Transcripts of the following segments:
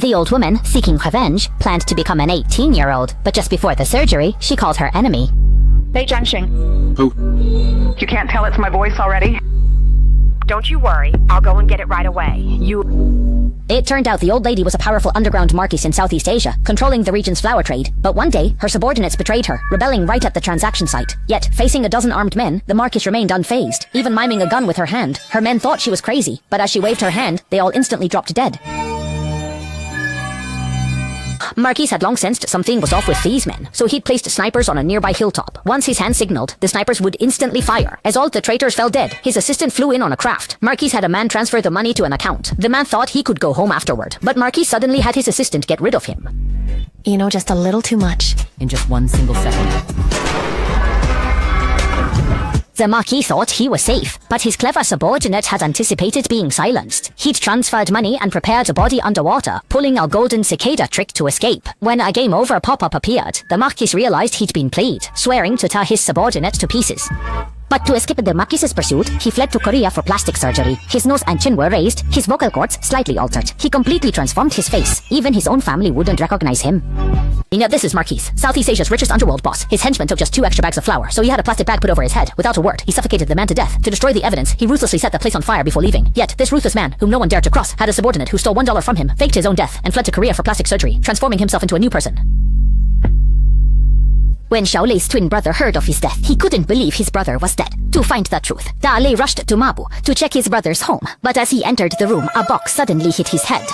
The old woman, seeking revenge, planned to become an 18-year-old, but just before the surgery, she called her enemy. Hey, Jianxing. Who? You can't tell it's my voice already? Don't you worry. I'll go and get it right away. It turned out the old lady was a powerful underground marquise in Southeast Asia, controlling the region's flower trade. But one day, her subordinates betrayed her, rebelling right at the transaction site. Yet, facing a dozen armed men, the marquise remained unfazed, even miming a gun with her hand. Her men thought she was crazy, but as she waved her hand, they all instantly dropped dead. Marquise had long sensed something was off with these men, so he'd placed snipers on a nearby hilltop. Once his hand signaled, the snipers would instantly fire. As all the traitors fell dead, his assistant flew in on a craft. Marquise had a man transfer the money to an account. The man thought he could go home afterward, but Marquise suddenly had his assistant get rid of him. You know just a little too much. In just 1 single second. The Marquis thought he was safe, but his clever subordinate had anticipated being silenced. He'd transferred money and prepared a body underwater, pulling a golden cicada trick to escape. When a game over pop-up appeared, the Marquis realized he'd been played, swearing to tear his subordinate to pieces. But to escape the Marquis's pursuit, he fled to Korea for plastic surgery. His nose and chin were raised, his vocal cords slightly altered. He completely transformed his face. Even his own family wouldn't recognize him. And yet this is Marquise, Southeast Asia's richest underworld boss. His henchman took just 2 extra bags of flour, so he had a plastic bag put over his head. Without a word, he suffocated the man to death. To destroy the evidence, he ruthlessly set the place on fire before leaving. Yet, this ruthless man, whom no one dared to cross, had a subordinate who stole $1 from him, faked his own death, and fled to Korea for plastic surgery, transforming himself into a new person. When Xiao Lei's twin brother heard of his death, he couldn't believe his brother was dead. To find the truth, Da Lei rushed to Mabu to check his brother's home, but as he entered the room, a box suddenly hit his head.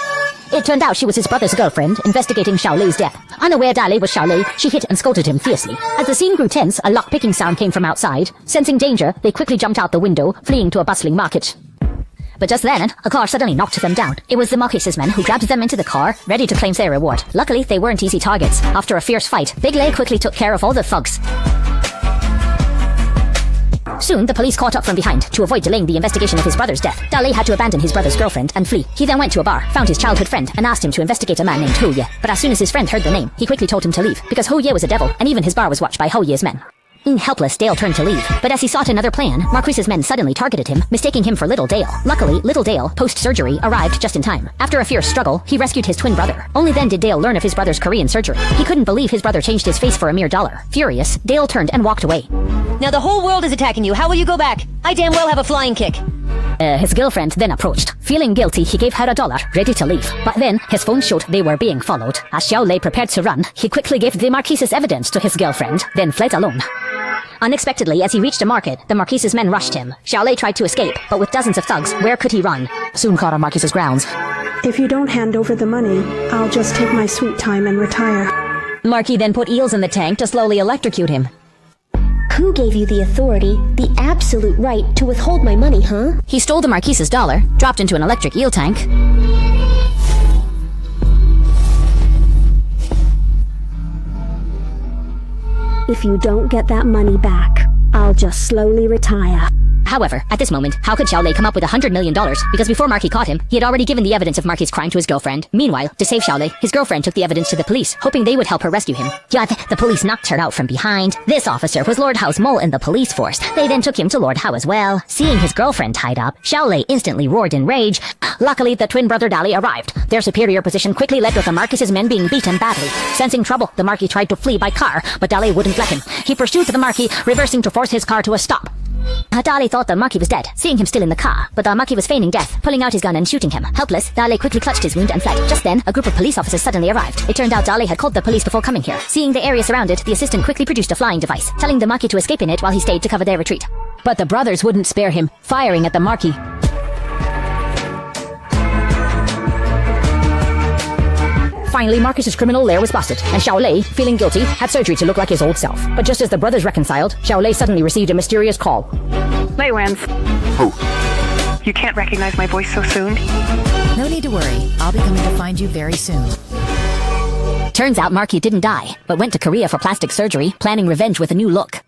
It turned out she was his brother's girlfriend, investigating Xiao Lei's death. Unaware Da Lei was Xiao Lei, she hit and scolded him fiercely. As the scene grew tense, a lock-picking sound came from outside. Sensing danger, they quickly jumped out the window, fleeing to a bustling market. But just then, a car suddenly knocked them down. It was the Marquise's men who grabbed them into the car, ready to claim their reward. Luckily, they weren't easy targets. After a fierce fight, Big Lei quickly took care of all the thugs. Soon, the police caught up from behind. To avoid delaying the investigation of his brother's death, Da Lei had to abandon his brother's girlfriend and flee. He then went to a bar, found his childhood friend, and asked him to investigate a man named Hou Ye. But as soon as his friend heard the name, he quickly told him to leave, because Hou Ye was a devil, and even his bar was watched by Hou Ye's men. Helpless, Dale turned to leave, but as he sought another plan, Marquise's men suddenly targeted him, mistaking him for Little Dale. Luckily, Little Dale, post-surgery, arrived just in time. After a fierce struggle, he rescued his twin brother. Only then did Dale learn of his brother's Korean surgery. He couldn't believe his brother changed his face for a mere $1. Furious, Dale turned and walked away. Now the whole world is attacking you. How will you go back? I damn well have a flying kick. His girlfriend then approached. Feeling guilty, he gave her $1, ready to leave. But then, his phone showed they were being followed. As Xiao Lei prepared to run, he quickly gave the Marquise's evidence to his girlfriend, then fled alone. Unexpectedly, as he reached a market, the Marquise's men rushed him. Xiao Lei tried to escape, but with dozens of thugs, where could he run? Soon caught on Marquise's grounds. If you don't hand over the money, I'll just take my sweet time and retire. Marquis then put eels in the tank to slowly electrocute him. Who gave you the authority, the absolute right, to withhold my money, huh? He stole the Marquise's $1, dropped into an electric eel tank. If you don't get that money back, I'll just slowly retire. However, at this moment, how could Xiao Lei come up with $100 million? Because before Marquis caught him, he had already given the evidence of Marquis' crime to his girlfriend. Meanwhile, to save Xiao Lei, his girlfriend took the evidence to the police, hoping they would help her rescue him. Yet, the police knocked her out from behind. This officer was Lord Hao's mole in the police force. They then took him to Lord Hao as well. Seeing his girlfriend tied up, Xiao Lei instantly roared in rage. Luckily, the twin brother Da Lei arrived. Their superior position quickly led with the Marquis's men being beaten badly. Sensing trouble, the Marquis tried to flee by car, but Da Lei wouldn't let him. He pursued the Marquis, reversing to force his car to a stop. Da Lei thought the Marquis was dead, seeing him still in the car, but the Marquis was feigning death, pulling out his gun and shooting him. Helpless, Da Lei quickly clutched his wound and fled. Just then, a group of police officers suddenly arrived. It turned out Da Lei had called the police before coming here. Seeing the area surrounded, the assistant quickly produced a flying device, telling the Marquis to escape in it while he stayed to cover their retreat. But the brothers wouldn't spare him, firing at the Marquis. Finally, Marquis's criminal lair was busted, and Xiao Lei, feeling guilty, had surgery to look like his old self. But just as the brothers reconciled, Xiao Lei suddenly received a mysterious call. Lei wins. Who? You can't recognize my voice so soon. No need to worry. I'll be coming to find you very soon. Turns out Marquis didn't die, but went to Korea for plastic surgery, planning revenge with a new look.